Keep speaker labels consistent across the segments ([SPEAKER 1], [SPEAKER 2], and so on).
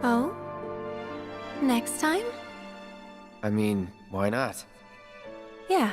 [SPEAKER 1] Oh? Next time?
[SPEAKER 2] I mean, why not?
[SPEAKER 1] Yeah.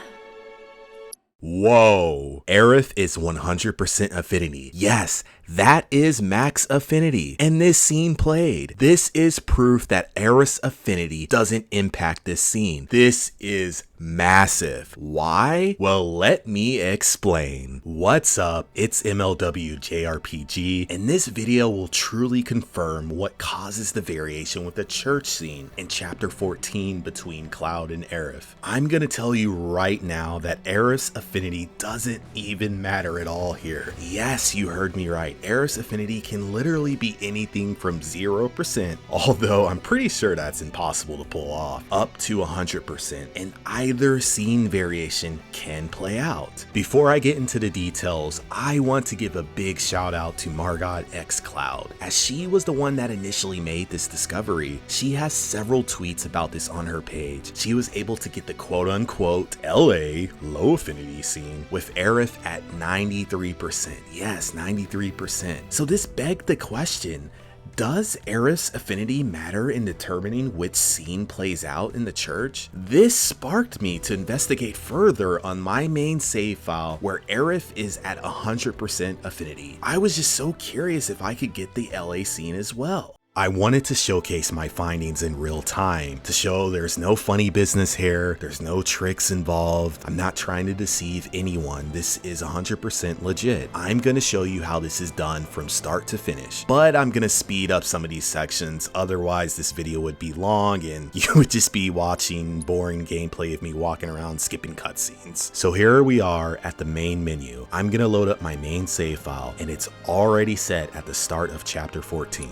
[SPEAKER 3] Whoa, Aerith is 100% Affinity. Yes, that is max Affinity. And this scene played. This is proof that Aerith's Affinity doesn't impact this scene. This is massive. Why? Well, let me explain. What's up? It's MLW JRPG, and this video will truly confirm what causes the variation with the church scene in chapter 14 between Cloud and Aerith. I'm gonna tell you right now that Aerith's Affinity doesn't even matter at all here. Yes, you heard me right. Aerith's Affinity can literally be anything from 0%, although I'm pretty sure that's impossible to pull off, up to 100%, and either scene variation can play out. Before I get into the details, I want to give a big shout out to Margot X Cloud, as she was the one that initially made this discovery. She has several tweets about this on her page. She was able to get the quote-unquote LA low affinity scene with Aerith at 93%. Yes, 93%. So this begged the question, does Aerith's affinity matter in determining which scene plays out in the church? This sparked me to investigate further on my main save file where Aerith is at 100% affinity. I was just so curious if I could get the LA scene as well. I wanted to showcase my findings in real time to show there's no funny business here, there's no tricks involved, I'm not trying to deceive anyone, this is 100% legit. I'm gonna show you how this is done from start to finish, but I'm gonna speed up some of these sections, otherwise this video would be long and you would just be watching boring gameplay of me walking around skipping cutscenes. So here we are at the main menu. I'm gonna load up my main save file and it's already set at the start of chapter 14.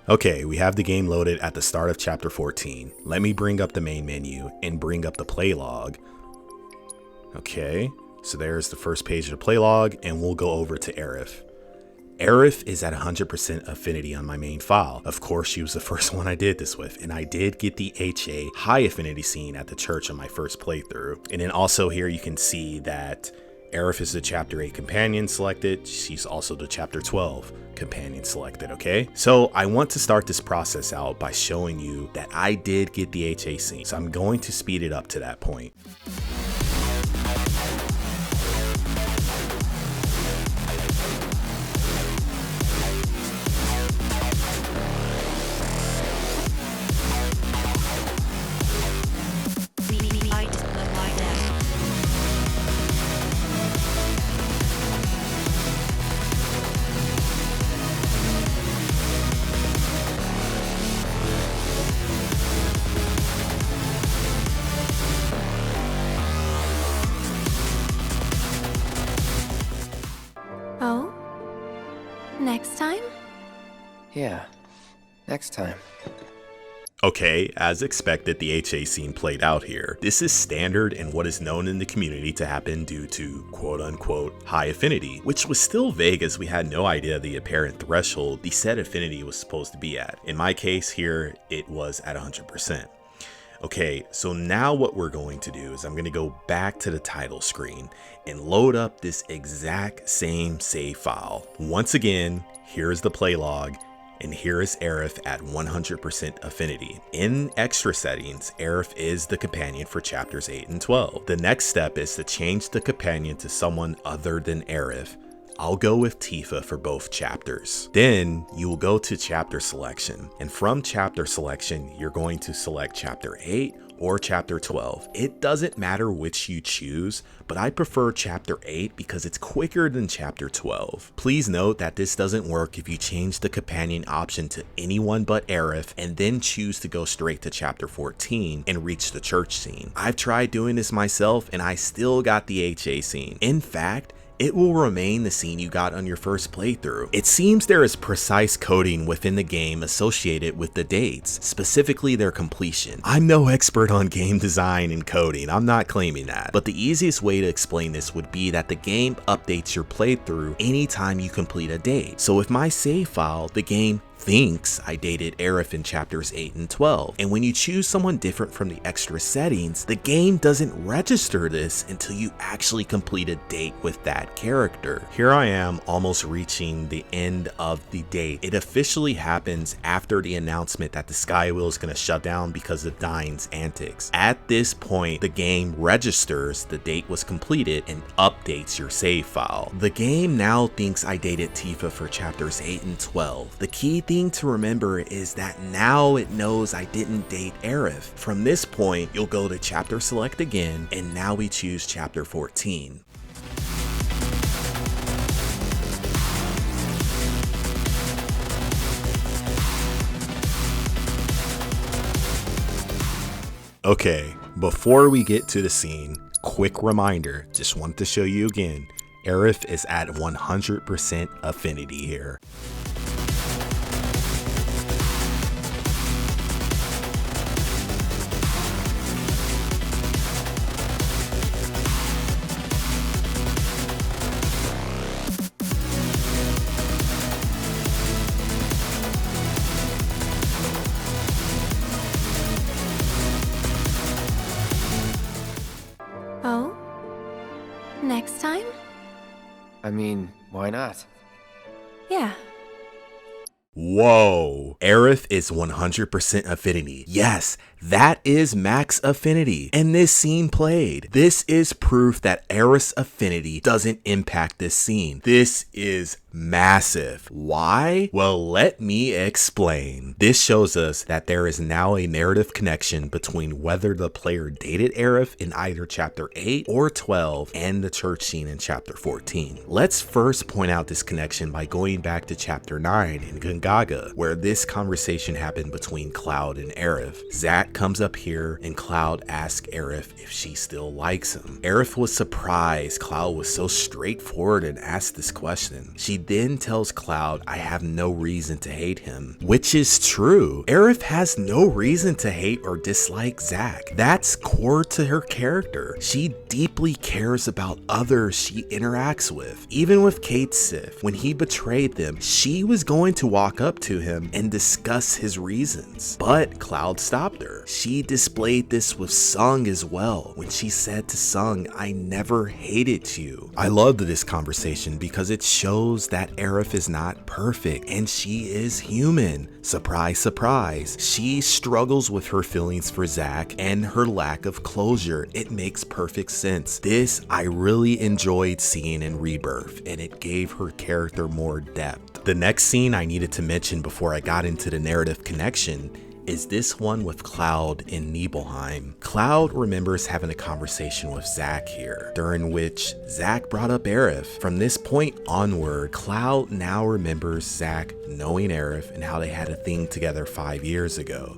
[SPEAKER 3] Okay, we have the game loaded at the start of chapter 14. Let me bring up the main menu and bring up the play log. Okay, so there's the first page of the play log and we'll go over to Aerith. Aerith is at 100% affinity on my main file. Of course, she was the first one I did this with, and I did get the HA high affinity scene at the church on my first playthrough. And then also here you can see that Aerith is the chapter 8 companion selected. She's also the chapter 12 companion selected, okay? So I want to start this process out by showing you that I did get the HA scene. So I'm going to speed it up to that point.
[SPEAKER 1] Oh? Next time?
[SPEAKER 2] Yeah, next time.
[SPEAKER 3] Okay, as expected, the HA scene played out here. This is standard and what is known in the community to happen due to quote-unquote high affinity, which was still vague as we had no idea the apparent threshold the set affinity was supposed to be at. In my case here, it was at 100%. Okay, so now what we're going to do is I'm going to go back to the title screen and load up this exact same save file. Once again, here's the play log. And here is Aerith at 100% affinity. In extra settings, Aerith is the companion for chapters 8 and 12. The next step is to change the companion to someone other than Aerith. I'll go with Tifa for both chapters. Then you will go to chapter selection, and from chapter selection, you're going to select chapter 8 or chapter 12. It doesn't matter which you choose, but I prefer chapter 8 because it's quicker than chapter 12. Please note that this doesn't work if you change the companion option to anyone but Aerith and then choose to go straight to chapter 14 and reach the church scene. I've tried doing this myself and I still got the HA scene. In fact, it will remain the scene you got on your first playthrough. It seems there is precise coding within the game associated with the dates, specifically their completion. I'm no expert on game design and coding, I'm not claiming that, but the easiest way to explain this would be that the game updates your playthrough anytime you complete a date. So with my save file, the game thinks I dated Aerith in chapters 8 and 12. And when you choose someone different from the extra settings, the game doesn't register this until you actually complete a date with that character. Here I am almost reaching the end of the date. It officially happens after the announcement that the Skywheel is going to shut down because of Dyne's antics. At this point, the game registers the date was completed and updates your save file. The game now thinks I dated Tifa for chapters 8 and 12. The key thing to remember is that now it knows I didn't date Aerith. From this point, you'll go to chapter select again, and now we choose chapter 14. Okay, before we get to the scene, quick reminder, just wanted to show you again, Aerith is at 100% affinity here.
[SPEAKER 1] Oh? Next time?
[SPEAKER 2] I mean, why not?
[SPEAKER 1] Yeah.
[SPEAKER 3] Whoa, Aerith is 100% affinity. Yes, that is max affinity. And this scene played. This is proof that Aerith's affinity doesn't impact this scene. This is massive. Why? Well, let me explain. This shows us that there is now a narrative connection between whether the player dated Aerith in either chapter 8 or 12 and the church scene in chapter 14. Let's first point out this connection by going back to chapter 9 in Gungaga, where this conversation happened between Cloud and Aerith. Zack comes up here and Cloud asks Aerith if she still likes him. Aerith was surprised Cloud was so straightforward and asked this question. She then tells Cloud, I have no reason to hate him, which is true. Aerith has no reason to hate or dislike Zack. That's core to her character. She deeply cares about others she interacts with. Even with Kate Sith, when he betrayed them, she was going to walk up to him and discuss his reasons. But Cloud stopped her. She displayed this with Sung as well, when she said to Sung, I never hated you. I loved this conversation because it shows that Aerith is not perfect and she is human. Surprise, surprise. She struggles with her feelings for Zack and her lack of closure. It makes perfect sense. This I really enjoyed seeing in Rebirth, and it gave her character more depth. The next scene I needed to mention before I got into the narrative connection is this one with Cloud in Nibelheim. Cloud remembers having a conversation with Zack here, during which Zack brought up Aerith. From this point onward, Cloud now remembers Zack knowing Aerith and how they had a thing together 5 years ago.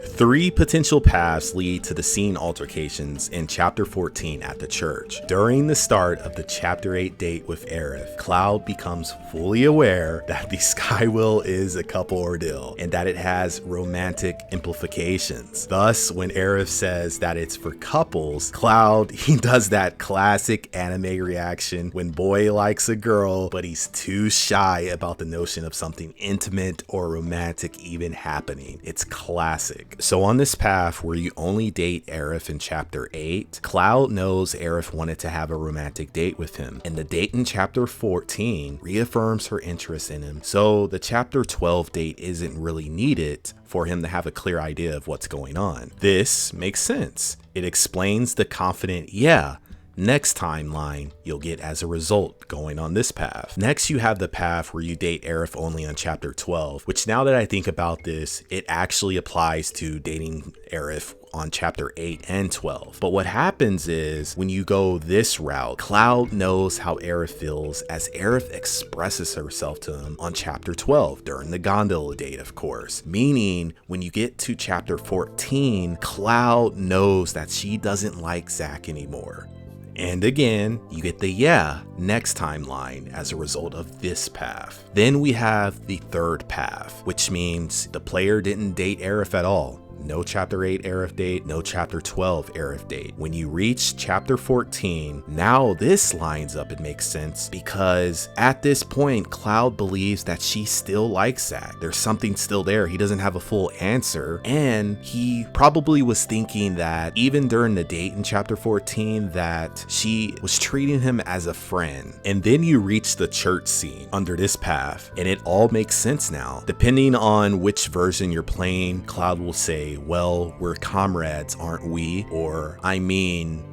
[SPEAKER 3] 3 potential paths lead to the scene altercations in chapter 14 at the church. During the start of the chapter 8 date with Aerith, Cloud becomes fully aware that the Skywheel is a couple ordeal and that it has romantic implications. Thus, when Aerith says that it's for couples, Cloud, he does that classic anime reaction when boy likes a girl, but he's too shy about the notion of something intimate or romantic even happening. It's classic. So on this path where you only date Aerith in chapter 8, Cloud knows Aerith wanted to have a romantic date with him, and the date in chapter 14 reaffirms her interest in him. So the chapter 12 date isn't really needed for him to have a clear idea of what's going on. This makes sense. It explains the confident next timeline you'll get as a result going on this path. Next, you have the path where you date Aerith only on chapter 12, which now that I think about this, it actually applies to dating Aerith on chapter 8 and 12. But what happens is when you go this route, Cloud knows how Aerith feels as Aerith expresses herself to him on chapter 12 during the gondola date, of course. Meaning when you get to chapter 14, Cloud knows that she doesn't like Zack anymore. And again, you get the next timeline as a result of this path. Then we have the third path, which means the player didn't date Aerith at all. no chapter 8 Aerith date, no chapter 12 Aerith date. When you reach chapter 14, now this lines up and makes sense, because at this point, Cloud believes that she still likes Zack. There's something still there. He doesn't have a full answer, and he probably was thinking that even during the date in chapter 14 that she was treating him as a friend. And then you reach the church scene under this path, and it all makes sense now. Depending on which version you're playing, Cloud will say, well, we're comrades, aren't we? Or, I mean,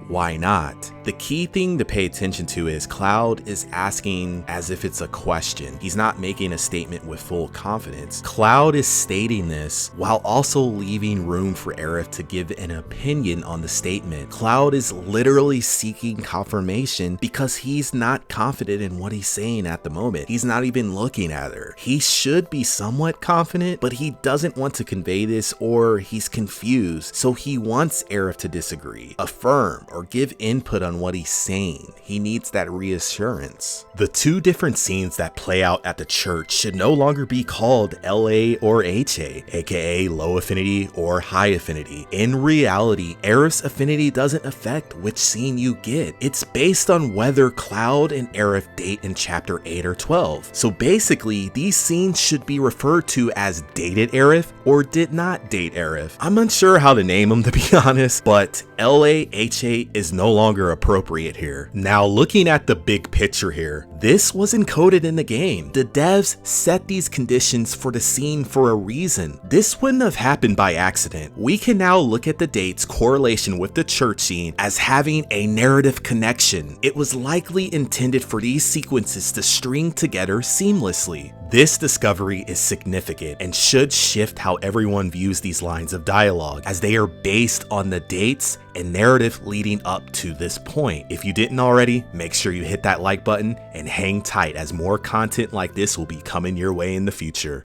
[SPEAKER 3] why not? The key thing to pay attention to is Cloud is asking as if it's a question. He's not making a statement with full confidence. Cloud is stating this while also leaving room for Aerith to give an opinion on the statement. Cloud is literally seeking confirmation because he's not confident in what he's saying at the moment. He's not even looking at her. He should be somewhat confident, but he doesn't want to convey this, or he's confused. So he wants Aerith to disagree, affirm, or give input on what he's saying. He needs that reassurance. The two different scenes that play out at the church should no longer be called LA or HA, aka low affinity or high affinity. In reality, Aerith's affinity doesn't affect which scene you get. It's based on whether Cloud and Aerith date in chapter 8 or 12. So basically, these scenes should be referred to as dated Aerith or did not date Aerith. I'm unsure how to name them, to be honest, but LA, HA is no longer appropriate here. Now, looking at the big picture here, this was encoded in the game. The devs set these conditions for the scene for a reason. This wouldn't have happened by accident. We can now look at the date's correlation with the church scene as having a narrative connection. It was likely intended for these sequences to string together seamlessly. This discovery is significant and should shift how everyone views these lines of dialogue, as they are based on the dates and narrative leading up to this point. If you didn't already, make sure you hit that like button and hang tight, as more content like this will be coming your way in the future.